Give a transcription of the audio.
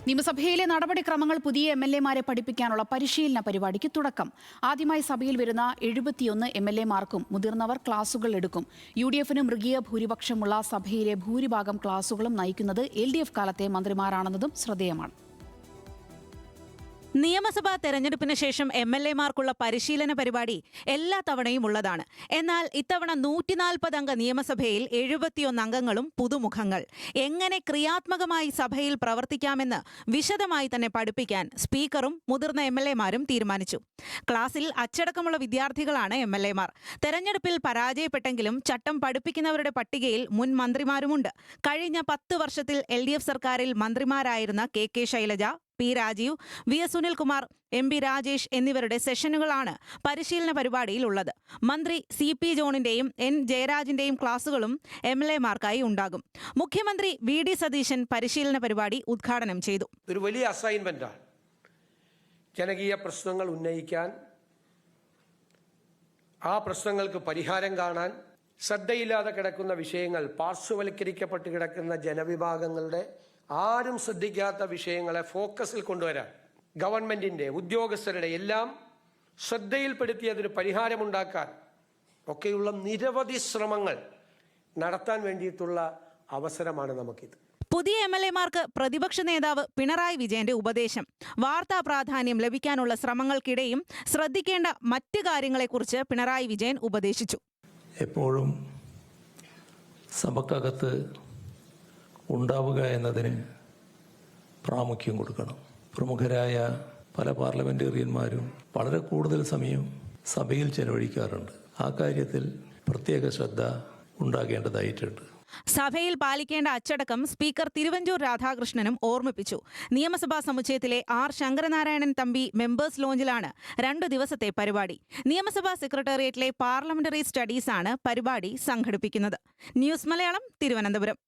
നിയമസഭയിലെ നടപടിക്രമങ്ങൾ പുതിയ എംഎൽഎമാരെ പഠിപ്പിക്കാനുള്ള പരിശീലന പരിപാടിക്ക് തുടക്കം. ആദ്യമായി സഭയിൽ വരുന്ന 71 എംഎൽഎമാർക്കും മുതിർന്നവർ ക്ലാസുകൾ എടുക്കും. യുഡിഎഫിന് മൃഗീയ ഭൂരിപക്ഷമുള്ള സഭയിലെ ഭൂരിഭാഗം ക്ലാസുകളും നയിക്കുന്നത് എൽഡിഎഫ് കാലത്തെ മന്ത്രിമാരാണെന്നതും ശ്രദ്ധേയമാണ്. നിയമസഭാ തെരഞ്ഞെടുപ്പിന് ശേഷം എംഎൽഎമാർക്കുള്ള പരിശീലന പരിപാടി എല്ലാ തവണയും ഉള്ളതാണ്. എന്നാൽ ഇത്തവണ 140 അംഗ നിയമസഭയിൽ 71 അംഗങ്ങളും പുതുമുഖങ്ങൾ. എങ്ങനെ ക്രിയാത്മകമായി സഭയിൽ പ്രവർത്തിക്കാമെന്ന് വിശദമായി തന്നെ പഠിപ്പിക്കാൻ സ്പീക്കറും മുതിർന്ന എംഎൽഎമാരും തീരുമാനിച്ചു. ക്ലാസിൽ അച്ചടക്കമുള്ള വിദ്യാർത്ഥികളാണ് എംഎൽഎമാർ. തെരഞ്ഞെടുപ്പിൽ പരാജയപ്പെട്ടെങ്കിലും ചട്ടം പഠിപ്പിക്കുന്നവരുടെ പട്ടികയിൽ മുൻ മന്ത്രിമാരുമുണ്ട്. കഴിഞ്ഞ 10 വർഷത്തിൽ എൽഡിഎഫ് സർക്കാരിൽ മന്ത്രിമാരായിരുന്ന K Shailaja, P Rajeev, V S Sunilkumar, M P Rajesh എന്നിവരുടെ സെഷനുകളാണ് പരിശീലന പരിപാടിയിൽ ഉള്ളത്. മന്ത്രി സി പി ജോണിന്റെയും എൻ ജയരാജിന്റെയും ക്ലാസുകളും എംഎൽഎമാർക്കായി ഉണ്ടാകും. മുഖ്യമന്ത്രി വി ഡി സതീശൻ പരിശീലന പരിപാടി ഉദ്ഘാടനം ചെയ്തു. ഒരു വലിയ അസൈൻമെന്റാണ്. ജനകീയ പ്രശ്നങ്ങൾ ഉന്നയിക്കാൻ, ആ പ്രശ്നങ്ങൾക്ക് പരിഹാരം കാണാൻ, ശ്രദ്ധയില്ലാതെ കിടക്കുന്ന വിഷയങ്ങൾ, പാർശ്വവൽക്കരിക്കപ്പെട്ട് കിടക്കുന്ന ജനവിഭാഗങ്ങളുടെ ആരും ശ്രദ്ധിക്കാത്ത വിഷയങ്ങളെ ഫോക്കസിൽ കൊണ്ടുവരാൻ ഗവൺമെന്റിന്റെ ഉദ്യോഗസ്ഥരുടെ എല്ലാം ശ്രദ്ധയിൽപ്പെടുത്തി അതിന് പരിഹാരമുണ്ടാക്കാൻ ഒക്കെയുള്ള നിരവധി ശ്രമങ്ങൾ നടത്താൻ വേണ്ടിയിട്ടുള്ള അവസരമാണ് നമുക്കിത്. പുതിയ എംഎൽഎമാർക്ക് പ്രതിപക്ഷ നേതാവ് പിണറായി വിജയന്റെ ഉപദേശം. വാർത്താ പ്രാധാന്യം ലഭിക്കാനുള്ള ശ്രമങ്ങൾക്കിടെയും ശ്രദ്ധിക്കേണ്ട മറ്റ് കാര്യങ്ങളെക്കുറിച്ച് പിണറായി വിജയൻ ഉപദേശിച്ചു. എപ്പോഴും സഭക്കകത്ത് ഉണ്ടാവുക എന്നതിന് പ്രാമുഖ്യം കൊടുക്കണം. പ്രമുഖരായ പല പാർലമെന്റേറിയന്മാരും വളരെ കൂടുതൽ സമയം സഭയിൽ ചെലവഴിക്കാറുണ്ട്. ആ കാര്യത്തിൽ പ്രത്യേക ശ്രദ്ധ ഉണ്ടാകേണ്ടതായിട്ടുണ്ട്. സഭയിൽ പാലിക്കേണ്ട അച്ചടക്കം സ്പീക്കർ തിരുവഞ്ചൂർ രാധാകൃഷ്ണനും ഓർമ്മിപ്പിച്ചു. നിയമസഭാ സമുച്ചയത്തിലെ ആർ ശങ്കരനാരായണൻ തമ്പി മെമ്പേഴ്സ് ലോഞ്ചിലാണ് 2 ദിവസത്തെ പരിപാടി. നിയമസഭാ സെക്രട്ടേറിയറ്റിലെ പാർലമെന്ററി സ്റ്റഡീസ് ആണ് പരിപാടി സംഘടിപ്പിക്കുന്നത്. ന്യൂസ് മലയാളം, തിരുവനന്തപുരം.